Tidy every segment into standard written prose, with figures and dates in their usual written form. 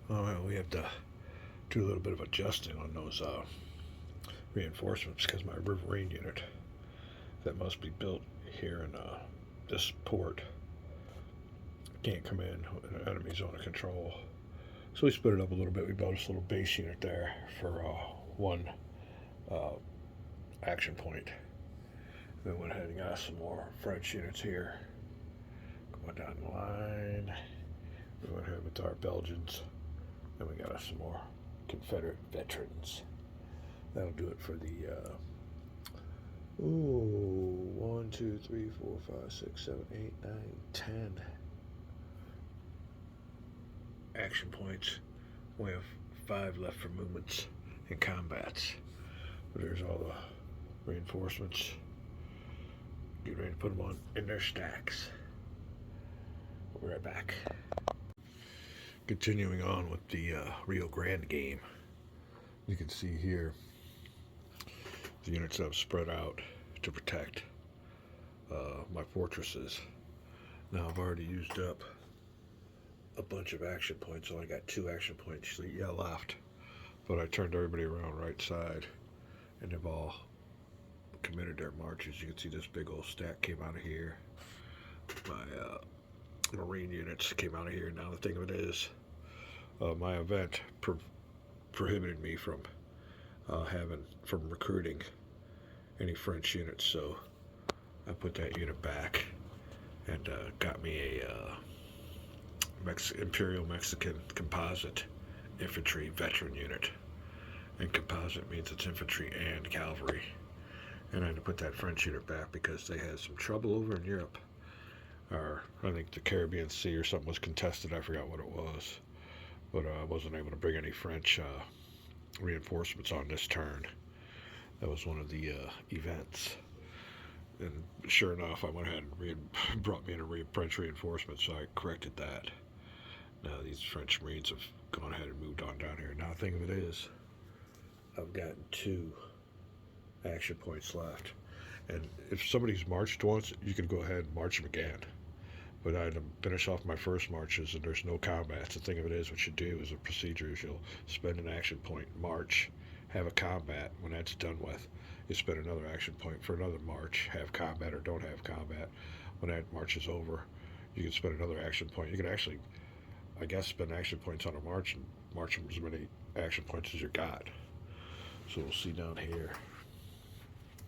Well, we have to do a little bit of adjusting on those reinforcements because my riverine unit that must be built here in this port can't come in an enemy zone of control. So we split it up a little bit. We built this little base unit there for one uh, action point. Then went ahead and got some more French units here. Going down the line. We went ahead with our Belgians. Then we got us some more Confederate veterans. That'll do it for the 1, 2, 3, 4, 5, 6, 7, 8, 9, 10 action points. We have 5 left for movements and combats. But there's all the reinforcements. Get ready to put them on in their stacks. We'll be right back. Continuing on with the Rio Grande game. You can see here the units I've spread out to protect my fortresses. Now I've already used up a bunch of action points. So I got 2 action points left. But I turned everybody around right side and they've all committed their marches. You can see this big old stack came out of here. My Marine units came out of here. Now the thing of it is, my event prohibited me from recruiting any French units, so I put that unit back and got me a Imperial Mexican composite infantry veteran unit. And composite means it's infantry and cavalry. And I had to put that French unit back because they had some trouble over in Europe. Or I think the Caribbean Sea or something was contested. I forgot what it was. But I wasn't able to bring any French reinforcements on this turn. That was one of the events. And sure enough, I went ahead and brought me in a French reinforcement, so I corrected that. Now these French Marines have gone ahead and moved on down here. Now the thing of it is, I've gotten 2 action points left. And if somebody's marched once, you can go ahead and march them again. But I had to finish off my first marches, and there's no combat. The thing of it is, what you do is a procedure is you'll spend an action point, march, have a combat. When that's done with, you spend another action point for another march, have combat or don't have combat. When that march is over, you can spend another action point. You can actually, I guess, spend action points on a march and march them as many action points as you got. So we'll see down here.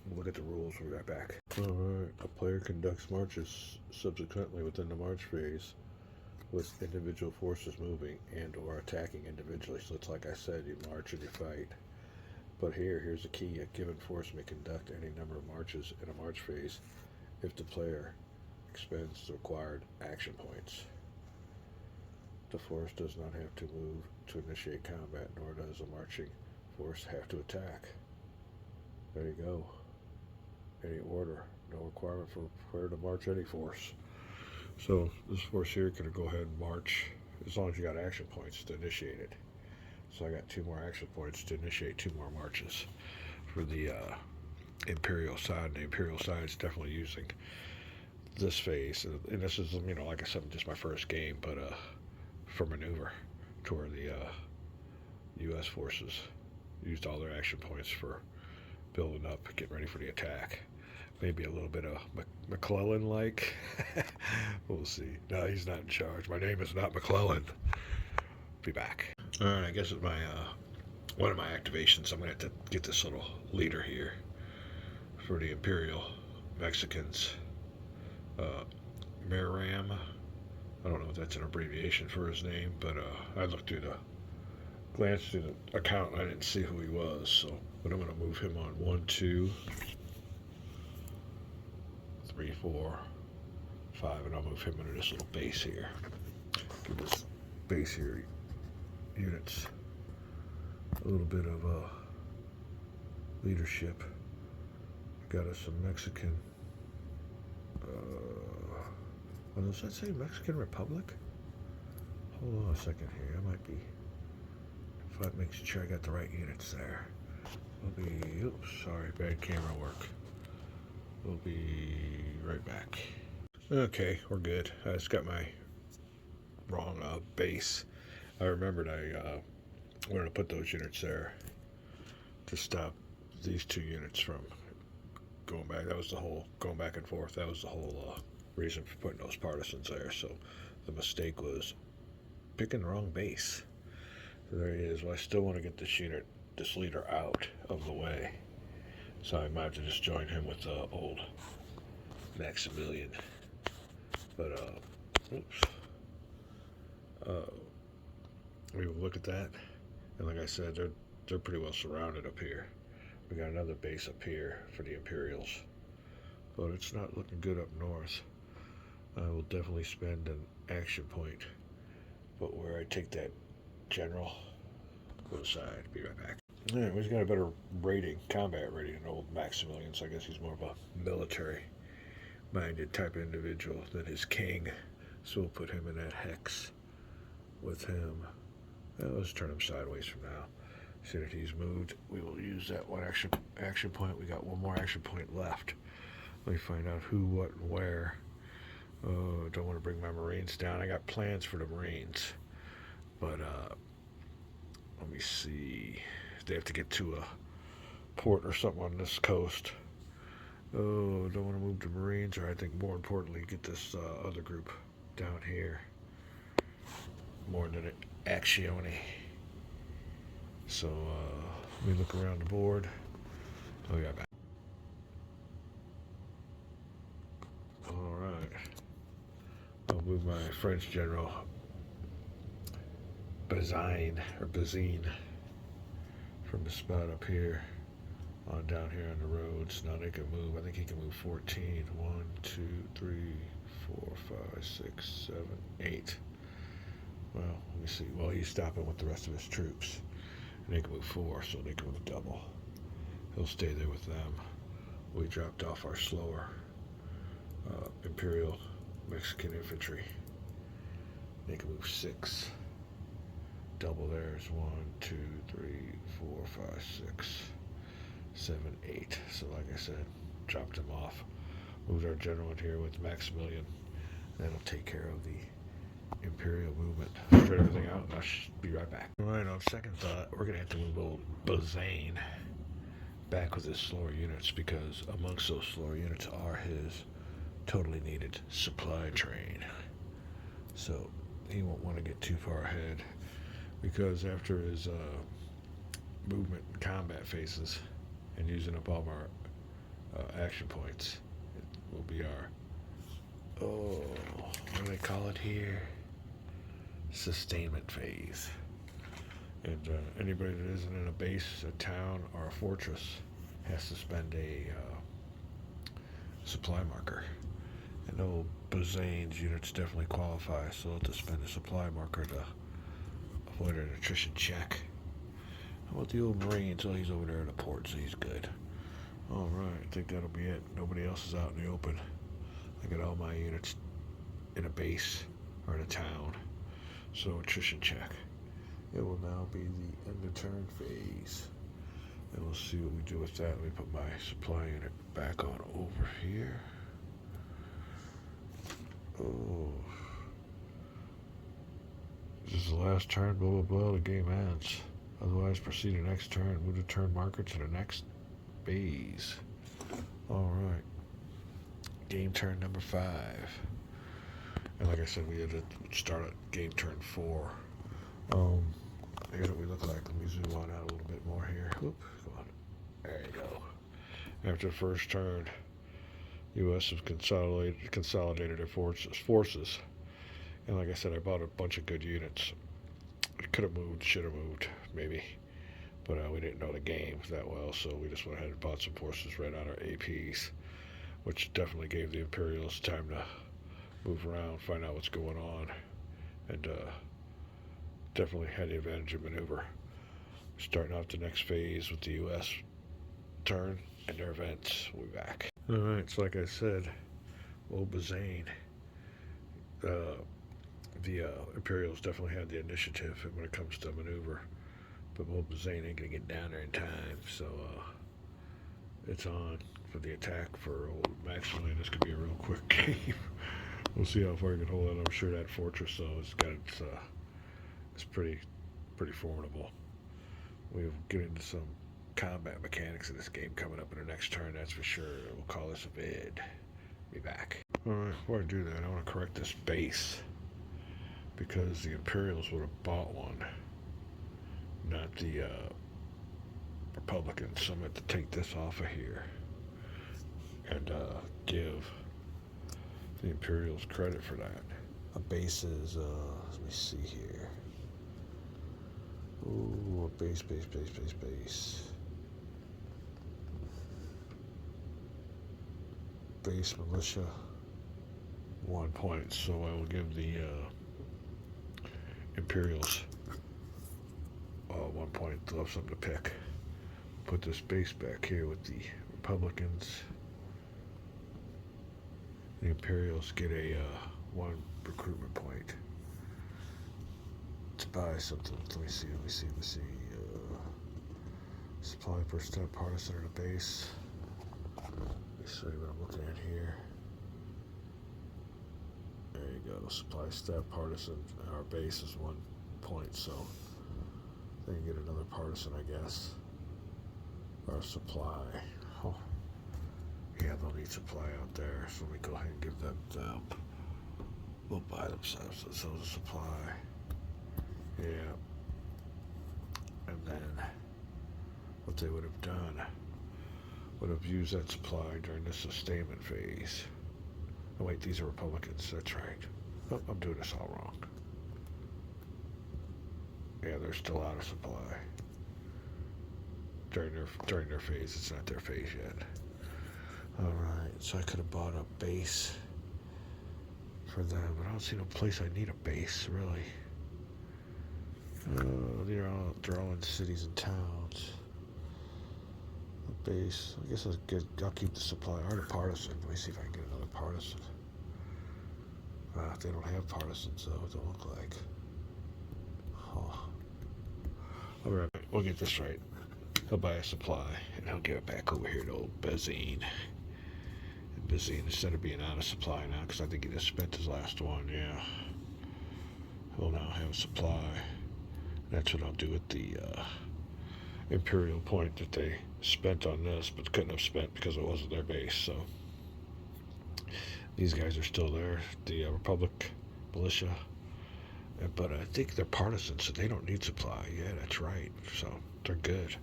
We'll look at the rules. We'll be right back. Alright, a player conducts marches subsequently within the march phase with individual forces moving and or attacking individually. So it's like I said, you march and you fight. But here's the key. A given force may conduct any number of marches in a march phase if the player expends the required action points. The force does not have to move to initiate combat, nor does a marching force have to attack. There you go. Any order. No requirement for a player to march any force. So this force here can go ahead and march as long as you got action points to initiate it. So I got 2 more action points to initiate 2 more marches for the Imperial side. The Imperial side is definitely using this phase, and this is, like I said, just my first game, but for maneuver toward the U.S. forces used all their action points for building up, getting ready for the attack. Maybe a little bit of McClellan-like. We'll see. No, he's not in charge. My name is not McClellan. Be back. All right, I guess it's my one of my activations. I'm gonna have to get this little leader here for the Imperial Mexicans. Meram. I don't know if that's an abbreviation for his name, but I glanced through the account and I didn't see who he was. So, but I'm gonna move him on 1, 2, 3, 4, 5, and I'll move him into this little base here. Give this base here units a little bit of leadership. Got us some Mexican. Does that say Mexican Republic? Hold on a second here. I might be. If I make sure I got the right units there. We'll be. Oops, sorry, bad camera work. We'll be right back. Okay, we're good. I just got my wrong base I remembered I wanted to put those units there to stop these two units from going back. That was the whole going back and forth. That was the whole reason for putting those partisans there. So the mistake was picking the wrong base. So there he is. Well, I still want to get this leader out of the way. So I might have to just join him with the old Maximilian. But oops. We will look at that, and like I said, they're pretty well surrounded up here. We got another base up here for the Imperials, but it's not looking good up north. I will definitely spend an action point, but where I take that general, go aside, be right back. Yeah, he's got a better rating, combat rating than old Maximilian, so I guess he's more of a military-minded type of individual than his king. So we'll put him in that hex with him. Let's turn him sideways from now. See that he's moved. We will use that one action point. We got one more action point left. Let me find out who, what, and where. Don't want to bring my Marines down. I got plans for the Marines. But let me see. They have to get to a port or something on this coast. Oh, don't want to move the Marines, or I think more importantly, get this other group down here. More than an Accione. So let me look around the board. Oh yeah, back. All right. I'll move my French general Bazine from the spot up here on down here on the roads. Now they can move. I think he can move 14. 1, 2, 3, 4, 5, 6, 7, 8. Well, let me see. Well, he's stopping with the rest of his troops. And they can move 4, so they can move double. He'll stay there with them. We dropped off our slower Imperial Mexican infantry. They can move 6. Double there's 1, 2, 3, 4, 5, 6, 7, 8. So like I said, dropped him off. Moved our general in here with Maximilian. That'll take care of the Imperial movement. Spread everything out, and I'll be right back. Alright, on second thought, we're going to have to move old Bazane back with his slower units, because amongst those slower units are his totally needed supply train. So he won't want to get too far ahead, because after his movement and combat phases and using up all of our action points, it will be our, what do they call it here? Sustainment phase. And anybody that isn't in a base, a town, or a fortress has to spend a supply marker. And old Bazane's units definitely qualify, so they'll have to spend a supply marker to avoid an attrition check. How about the old Marines? Oh, he's over there at the port, so he's good. Alright, I think that'll be it. Nobody else is out in the open. I got all my units in a base or in a town. So attrition check. It will now be the end of turn phase. And we'll see what we do with that. Let me put my supply unit back on over here. Oh. This is the last turn, blah, blah, blah, the game ends. Otherwise, proceed to next turn. Move the turn marker to the next phase. Alright. Game turn number 5. And like I said, we had to start at game turn 4. Here's what we look like. Let me zoom on out a little bit more here. Whoop, come on. There you go. After the first turn, U.S. has consolidated their forces. And like I said, I bought a bunch of good units. It could have moved, should have moved, maybe. But we didn't know the game that well, so we just went ahead and bought some forces right on our APs, which definitely gave the Imperials time to move around, find out what's going on, and definitely had the advantage of maneuver. Starting off the next phase with the U.S. turn and their events. We'll be back. Alright, so like I said, old Bazane, the Imperials definitely had the initiative when it comes to maneuver, but old Bazane ain't gonna get down there in time, so it's on for the attack for old Maximilian. This could be a real quick game. We'll see how far he can hold it. I'm sure that fortress, though, has got It's pretty formidable. We'll get into some combat mechanics of this game coming up in the next turn, that's for sure. We'll call this a vid. Be back. Alright, before I do that, I want to correct this base. Because the Imperials would have bought one, not the Republicans. So I'm going to take this off of here and give the Imperials credit for that. A base is, let me see here. Ooh, a base. Base militia, 1 point. So I will give the Imperials 1 point. They'll have something to pick. Put this base back here with the Republicans. The Imperials get a 1 recruitment point to buy something. Let me see. Supply per step partisan at a base. Let me see what I'm looking at here. There you go. Supply step partisan. Our base is 1 point, so they can get another partisan, I guess. Our supply. Oh. Yeah, they'll need supply out there, so let me go ahead and give them. We'll buy themselves a supply. Yeah. And then what they would have done would have used that supply during the sustainment phase. Oh wait, these are Republicans, that's right. Oh, I'm doing this all wrong. Yeah, they're still out of supply. During their phase, it's not their phase yet. Alright, so I could have bought a base for them, but I don't see no place I need a base, really. They're all in cities and towns. A base, I guess I'll keep the supply. Or a partisan. Let me see if I can get another partisan. They don't have partisans, though, it don't look like. Oh. Alright, we'll get this right. He'll buy a supply, and he'll give it back over here to old Bezine. And Bezine, instead of being out of supply now, because I think he just spent his last one, yeah. He'll now have a supply. That's what I'll do with the Imperial point that they spent on this, but couldn't have spent because it wasn't their base, so. These guys are still there, the Republic militia. But I think they're partisans, so they don't need supply. Yeah, that's right. So they're good.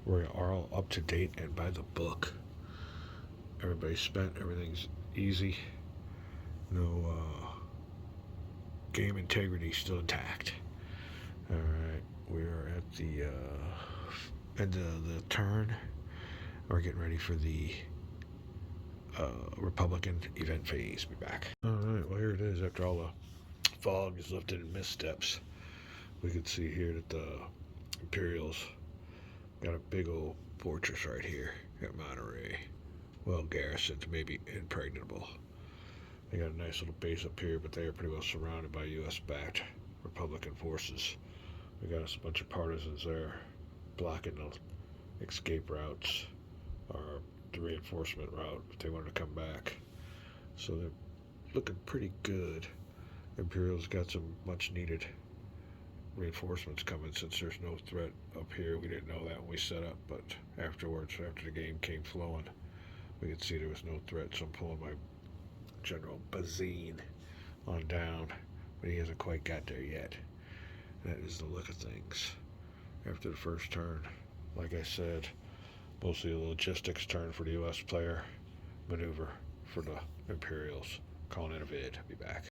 We're all up to date and by the book. Everybody's spent. Everything's easy. No game integrity still intact. All right, we are at the end of the turn. We're getting ready for the Republican event phase. Be back. All right, well here it is. After all the fog is lifted and missteps, we can see here that the Imperials got a big old fortress right here at Monterey. Well garrisoned, maybe impregnable. They got a nice little base up here, but they are pretty well surrounded by U.S.-backed Republican forces. We got us a bunch of partisans there blocking the escape routes, or the reinforcement route if they wanted to come back. So they're looking pretty good. Imperials got some much needed reinforcements coming since there's no threat up here. We didn't know that when we set up, but afterwards, after the game came flowing, we could see there was no threat. So I'm pulling my General Bazine on down, but he hasn't quite got there yet. That is the look of things after the first turn. Like I said, mostly a logistics turn for the U.S. player, maneuver for the Imperials. Calling it a vid. Be back.